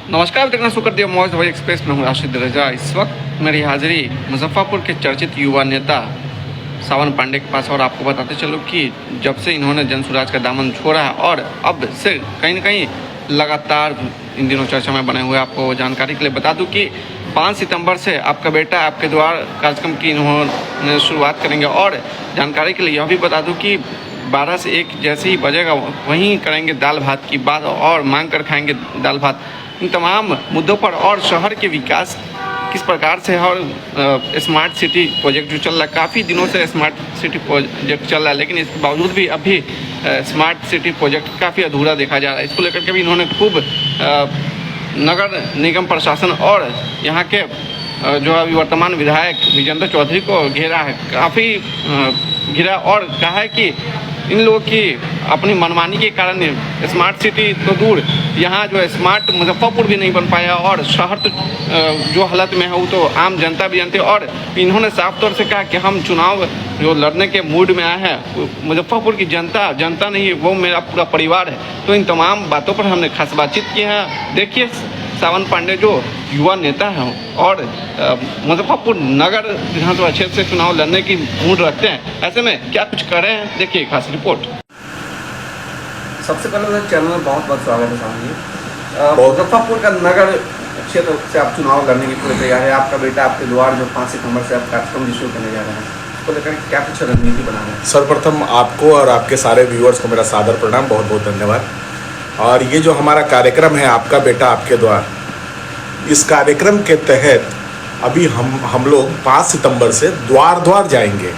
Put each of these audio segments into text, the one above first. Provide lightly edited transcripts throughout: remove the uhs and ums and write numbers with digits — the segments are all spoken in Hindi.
नमस्कार, देखना शुरू कर दिया मौज भाई एक्सप्रेस में हूँ राशिद रजा। इस वक्त मेरी हाजिरी मुजफ्फरपुर के चर्चित युवा नेता सावन पांडे के पास। और आपको बताते चलो कि जब से इन्होंने जनसुराज का दामन छोड़ा है और अब से कहीं न कहीं लगातार इन दिनों चर्चा में बने हुए, आपको जानकारी के लिए बता दूं कि 5 सितंबर से आपका बेटा आपके द्वार कार्यक्रम की इन्होंने शुरुआत करेंगे। और जानकारी के लिए यह भी बता दूं कि 12 से 1 जैसे ही बजेगा वहीं करेंगे दाल भात की बात और मांग कर खाएंगे दाल भात। इन तमाम मुद्दों पर और शहर के विकास किस प्रकार से है और स्मार्ट सिटी प्रोजेक्ट जो चल रहा है, काफ़ी दिनों से स्मार्ट सिटी प्रोजेक्ट चल रहा है, लेकिन इसके बावजूद भी अभी स्मार्ट सिटी प्रोजेक्ट काफ़ी अधूरा देखा जा रहा है। इसको लेकर के भी इन्होंने खूब नगर निगम प्रशासन और यहाँ के जो अभी वर्तमान विधायक विजेंद्र चौधरी को घेरा है, काफ़ी घिरा और कहा है कि इन लोगों की अपनी मनमानी के कारण स्मार्ट सिटी तो दूर, यहाँ जो है स्मार्ट मुजफ्फरपुर भी नहीं बन पाया और शहर तो जो हालत में है वो तो आम जनता भी जानती है। और इन्होंने साफ तौर से कहा कि हम चुनाव जो लड़ने के मूड में आए हैं, मुजफ्फरपुर की जनता नहीं है, वो मेरा पूरा परिवार है। तो इन तमाम बातों पर हमने खास बातचीत की है। देखिए सावन पांडे जो युवा नेता हैं और मुजफ्फरपुर नगर विधानसभा क्षेत्र से चुनाव लड़ने की मूड रखते हैं, ऐसे में क्या कुछ कर रहे हैं, देखिए खास रिपोर्ट। सबसे पहले तो चैनल में बहुत बहुत स्वागत है सावन जी। मुजफ्फरपुर का नगर क्षेत्र से आप चुनाव लड़ने की पूरी तैयार है। आपका बेटा आपके द्वार जो 5 सितंबर से आप कार्यक्रम शुरू करने जा रहे हैं, उसको लेकर क्या कुछ रणनीति बना रहे हैं? सर्वप्रथम आपको और आपके सारे व्यूअर्स को मेरा सादर प्रणाम, बहुत बहुत धन्यवाद। और ये जो हमारा कार्यक्रम है आपका बेटा आपके द्वार, इस कार्यक्रम के तहत अभी हम लोग 5 सितंबर से द्वार द्वार जाएंगे।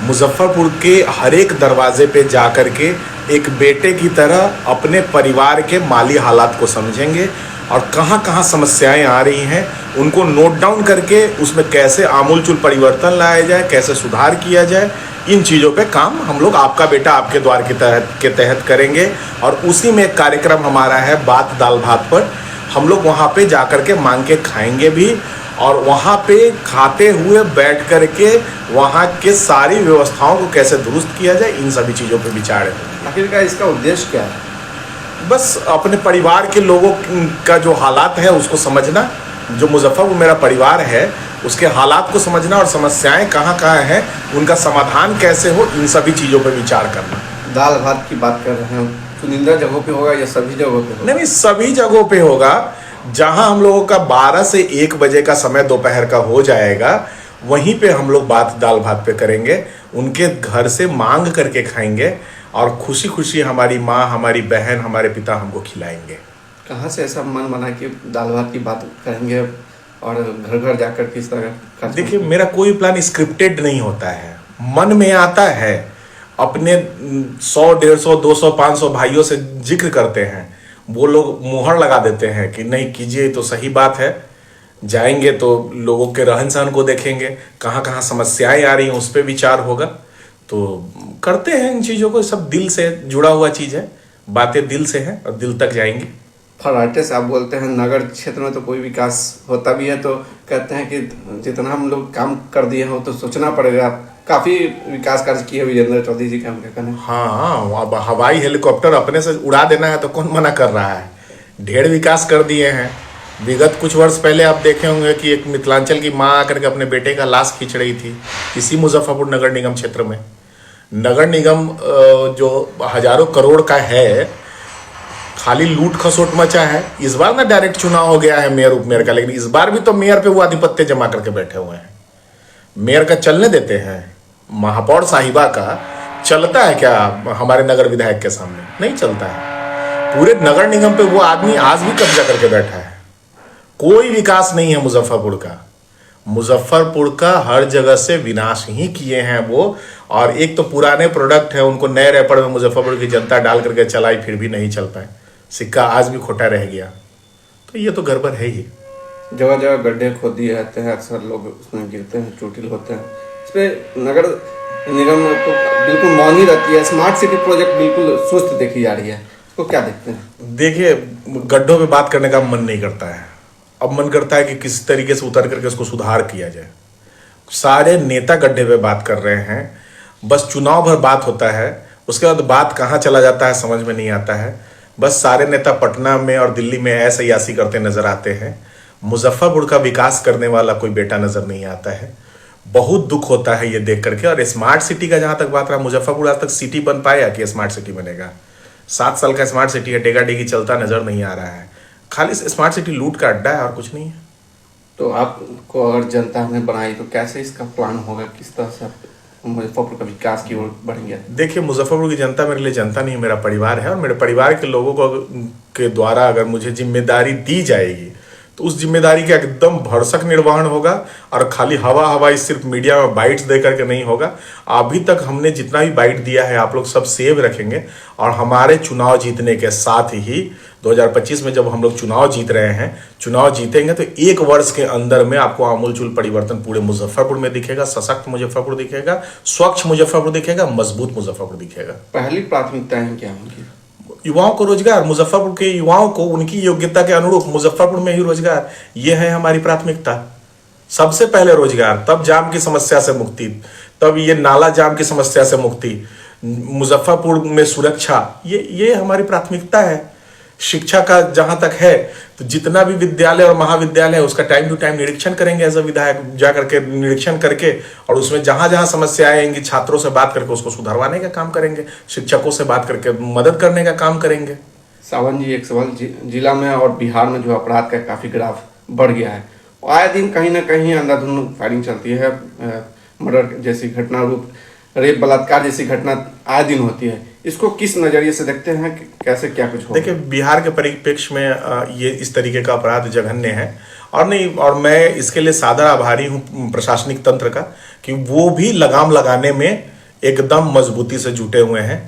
मुजफ्फरपुर के हर एक दरवाजे पे जा कर के एक बेटे की तरह अपने परिवार के माली हालात को समझेंगे और कहाँ कहाँ समस्याएं आ रही हैं उनको नोट डाउन करके उसमें कैसे आमूलचूल परिवर्तन लाया जाए, कैसे सुधार किया जाए, इन चीज़ों पे काम हम लोग आपका बेटा आपके द्वार के तहत करेंगे। और उसी में एक कार्यक्रम हमारा है बात दाल भात पर। हम लोग वहाँ पे जा कर के मांग के खाएंगे भी और वहाँ पे खाते हुए बैठ कर के वहाँ के सारी व्यवस्थाओं को कैसे दुरुस्त किया जाए, इन सभी चीज़ों पे विचार है। आखिरकार इसका उद्देश्य क्या है? बस अपने परिवार के लोगों का जो हालात है उसको समझना, जो मुजफ्फरपुर मेरा परिवार है उसके हालात को समझना और समस्याएं कहाँ कहाँ हैं उनका समाधान कैसे हो, इन सभी चीज़ों पर विचार करना। दाल भात की बात कर रहे हैं, चुनिंदा जगहों पे होगा या सभी जगहों पे होगा? नहीं, सभी जगहों पे होगा। जहां हम लोगों का 12 से 1 बजे का समय दोपहर का हो जाएगा, वहीं पे हम लोग बात दाल भात पे करेंगे। उनके घर से मांग करके खाएंगे और खुशी खुशी हमारी माँ, हमारी बहन, हमारे पिता हमको खिलाएंगे। कहाँ से ऐसा मन बना कि दाल भात की बात करेंगे और घर घर जाकर किस तरह? देखिए, मेरा कोई प्लान स्क्रिप्टेड नहीं होता है, मन में आता है। अपने 100, 150, 200, 500 भाइयों से जिक्र करते हैं, वो लोग मुहर लगा देते हैं कि नहीं कीजिए, तो सही बात है। जाएंगे तो लोगों के रहन सहन को देखेंगे, कहाँ कहाँ समस्याएं आ रही हैं उस पर विचार होगा, तो करते हैं इन चीज़ों को। सब दिल से जुड़ा हुआ चीज़ है, बातें दिल से हैं और दिल तक जाएंगी। फर्राटे से आप बोलते हैं नगर क्षेत्र में तो कोई विकास होता भी है तो कहते हैं कि जितना हम लोग काम कर दिए हो तो सोचना पड़ेगा। काफ़ी विकास कार्य किए विजेंद्र चौधरी जी का हम कहते हैं। हाँ, अब हवाई हेलीकॉप्टर अपने से उड़ा देना है तो कौन मना कर रहा है? ढेर विकास कर दिए हैं। विगत कुछ वर्ष पहले आप देखे होंगे कि एक मिथिलांचल की माँ आकर के अपने बेटे का लाश खींच रही थी इसी मुजफ्फरपुर नगर निगम क्षेत्र में। नगर निगम जो हजारों करोड़ का है, खाली लूट खसोट मचा है। इस बार ना डायरेक्ट चुनाव हो गया है मेयर उपमेयर का, लेकिन इस बार भी तो मेयर पे वो आधिपत्य जमा करके बैठे हुए हैं। मेयर का चलने देते हैं, महापौर साहिबा का चलता है क्या हमारे नगर विधायक के सामने? नहीं चलता है। पूरे नगर निगम पे वो आदमी आज भी कब्जा करके बैठा है। कोई विकास नहीं है मुजफ्फरपुर का। मुजफ्फरपुर का हर जगह से विनाश ही किए हैं वो। और एक तो पुराने प्रोडक्ट है, उनको नए रैपर में मुजफ्फरपुर की जनता डाल करके चलाई, फिर भी नहीं चल पाए। सिक्का आज भी खोटा रह गया। तो ये तो गड़बड़ है ही। जगह जगह गड्ढे खोद दिए जाते हैं, अक्सर लोग उसमें गिरते हैं, चोटिल होते हैं। इस पर नगर निगम तो बिल्कुल मौन ही रहती है। स्मार्ट सिटी प्रोजेक्ट बिल्कुल सुस्त देखी जा रही है, इसको क्या देखते हैं? देखिए, गड्ढों पे बात करने का मन नहीं करता है। अब मन करता है कि किसी तरीके से उतर करके उसको सुधार किया जाए। सारे नेता गड्ढे पे बात कर रहे हैं, बस चुनाव भर बात होता है, उसके बाद बात कहाँ चला जाता है समझ में नहीं आता है। बस सारे नेता पटना में और दिल्ली में ऐसे यासी करते नजर आते हैं। मुजफ्फरपुर का विकास करने वाला कोई बेटा नजर नहीं आता है। बहुत दुख होता है ये देख करके। और स्मार्ट सिटी का जहां तक बात रहा, मुजफ्फरपुर आज तक सिटी बन पाया कि स्मार्ट सिटी बनेगा? 7 साल का स्मार्ट सिटी है, डेगा डेगी चलता नजर नहीं आ रहा है। खाली स्मार्ट सिटी लूट का अड्डा है और कुछ नहीं है। तो आपको अगर जनता ने बनाई तो कैसे इसका प्लान होगा, किस तरह से मुजफ्फरपुर का विकास की ओर बढ़ेंगे? देखिए, मुजफ्फरपुर की जनता मेरे लिए जनता नहीं, मेरा परिवार है। और मेरे परिवार के लोगों को के द्वारा अगर मुझे जिम्मेदारी दी जाएगी तो उस जिम्मेदारी का एकदम भरसक निर्वहन होगा। और खाली हवा हवाई सिर्फ मीडिया में बाइट्स दे करके नहीं होगा। अभी तक हमने जितना भी बाइट दिया है आप लोग सब सेव रखेंगे। और हमारे चुनाव जीतने के साथ ही 2025 में जब हम लोग चुनाव जीत रहे हैं, चुनाव जीतेंगे तो 1 वर्ष के अंदर में आपको आमूलचूल परिवर्तन पूरे मुजफ्फरपुर में दिखेगा। सशक्त मुजफ्फरपुर दिखेगा, स्वच्छ मुजफ्फरपुर दिखेगा, मजबूत मुजफ्फरपुर दिखेगा। पहली प्राथमिकताएं क्या होंगी? युवाओं को रोजगार, मुजफ्फरपुर के युवाओं को उनकी योग्यता के अनुरूप मुजफ्फरपुर में ही रोजगार, ये है हमारी प्राथमिकता। सबसे पहले रोजगार, तब जाम की समस्या से मुक्ति, तब ये नाला जाम की समस्या से मुक्ति, मुजफ्फरपुर में सुरक्षा, ये हमारी प्राथमिकता है। शिक्षा का जहां तक है तो जितना भी विद्यालय और महाविद्यालय है उसका टाइम टू टाइम निरीक्षण करेंगे एज अ विधायक, जा करके निरीक्षण करके और उसमें जहां जहां समस्याएं आएंगी छात्रों से बात करके उसको सुधरवाने का काम करेंगे, शिक्षकों से बात करके मदद करने का काम करेंगे। सावन जी, एक सवाल, जिला में और बिहार में जो अपराध का काफी ग्राफ बढ़ गया है, आए दिन कहीं ना कहीं अंधाधुंध फायरिंग चलती है, मर्डर जैसी घटना, रूप रेप बलात्कार जैसी घटना आए दिन होती है। इसको किस नजरिए से देखते हैं, कैसे क्या कुछ होगा? देखिए, बिहार के परिप्रेक्ष्य में ये इस तरीके का अपराध जघन्य है। और मैं इसके लिए सादर आभारी हूँ प्रशासनिक तंत्र का कि वो भी लगाम लगाने में एकदम मजबूती से जुटे हुए हैं।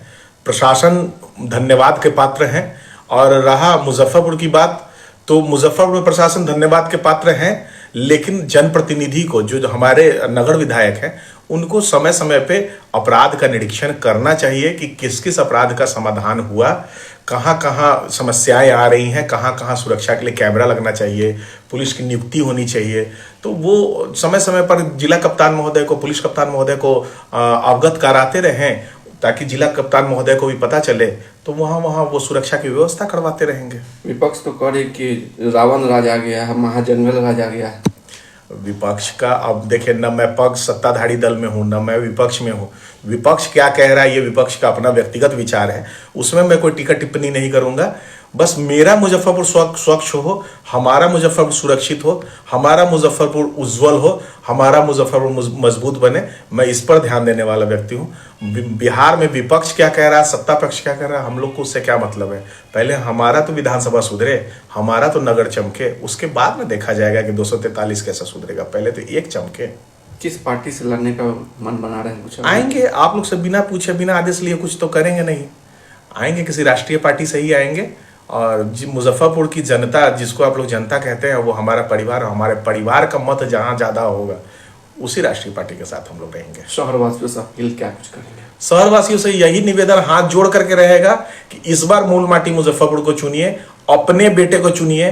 प्रशासन धन्यवाद के पात्र हैं। और रहा मुजफ्फरपुर की बात, तो मुजफ्फरपुर में प्रशासन धन्यवाद के पात्र हैं, लेकिन जनप्रतिनिधि को, जो हमारे नगर विधायक हैं, उनको समय समय पे अपराध का निरीक्षण करना चाहिए कि किस किस अपराध का समाधान हुआ, कहाँ कहाँ समस्याएं आ रही हैं, कहाँ कहाँ सुरक्षा के लिए कैमरा लगना चाहिए, पुलिस की नियुक्ति होनी चाहिए। तो वो समय समय पर जिला कप्तान महोदय को, पुलिस कप्तान महोदय को अवगत कराते रहें, ताकि जिला कप्तान महोदय को भी पता चले, तो वहाँ वो सुरक्षा की व्यवस्था करवाते रहेंगे। विपक्ष तो कह रही कि रावण राज आ गया है, महाजनगल राज आ गया है। विपक्ष का अब देखिए, न मैं पक्ष सत्ताधारी दल में हूं, न मैं विपक्ष में हूं। विपक्ष क्या कह रहा है ये विपक्ष का अपना व्यक्तिगत विचार है, उसमें मैं कोई टीका टिप्पणी नहीं करूंगा। बस मेरा मुजफ्फरपुर स्वच्छ हो, हमारा मुजफ्फरपुर सुरक्षित हो, हमारा मुजफ्फरपुर उज्जवल हो, हमारा मुजफ्फरपुर मजबूत बने, मैं इस पर ध्यान देने वाला व्यक्ति हूँ। बिहार में विपक्ष क्या कह रहा है, सत्ता पक्ष क्या कह रहा है, हम लोग को उससे क्या मतलब है? पहले हमारा तो विधानसभा सुधरे, हमारा तो नगर चमके, उसके बाद में देखा जाएगा कि 243 कैसा सुधरेगा। पहले तो एक चमके। किस पार्टी से लड़ने का मन बना रहे हैं? कुछ आएंगे आप लोग से बिना पूछे, बिना आदेश लिए कुछ तो करेंगे नहीं। आएंगे किसी राष्ट्रीय पार्टी से ही आएंगे। और मुजफ्फरपुर की जनता, जिसको आप लोग जनता कहते हैं, वो हमारा परिवार, हमारे परिवार का मत जहाँ ज्यादा होगा उसी राष्ट्रीय पार्टी के साथ हम लोग रहेंगे। शहरवासियों से अपील क्या कुछ करेंगे? शहरवासियों से यही निवेदन हाथ जोड़ करके रहेगा कि इस बार मूल माटी मुजफ्फरपुर को चुनिए, अपने बेटे को चुनिए।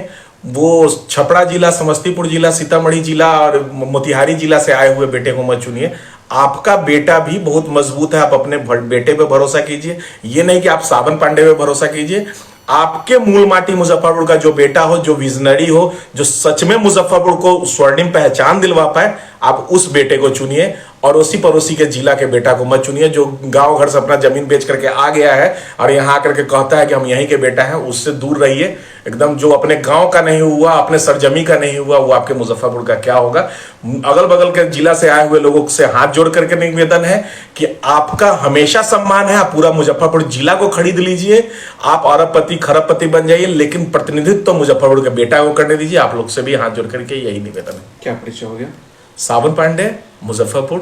वो छपरा जिला, समस्तीपुर जिला, सीतामढ़ी जिला और मोतिहारी जिला से आए हुए बेटे को मत चुनिए। आपका बेटा भी बहुत मजबूत है, आप अपने बेटे पे भरोसा कीजिए। ये नहीं कि आप सावन पांडे पे भरोसा कीजिए। आपके मूल माटी मुजफ्फरपुर का जो बेटा हो, जो विजनरी हो, जो सच में मुजफ्फरपुर को स्वर्णिम पहचान दिलवा पाए, आप उस बेटे को चुनिए। और उसी पड़ोसी के जिला के बेटा को मत चुनिए जो गांव घर से अपना जमीन बेच करके आ गया है और यहाँ आकर के कहता है कि हम यहीं के बेटा हैं। उससे दूर रहिए एकदम। जो अपने गांव का नहीं हुआ, अपने सरजमी का नहीं हुआ, वो आपके मुजफ्फरपुर का क्या होगा? अगल बगल के जिला से आए हुए लोगों से हाथ जोड़ करके निवेदन है कि आपका हमेशा सम्मान है, आप पूरा मुजफ्फरपुर जिला को खरीद लीजिए, आप अरबपति खरबपति बन जाइए, लेकिन प्रतिनिधित्व तो मुजफ्फरपुर के बेटा को करने दीजिए। आप लोग से भी हाथ जोड़ करके यही निवेदन है। क्या परिचय हो गया? सावन पांडे, मुजफ्फरपुर।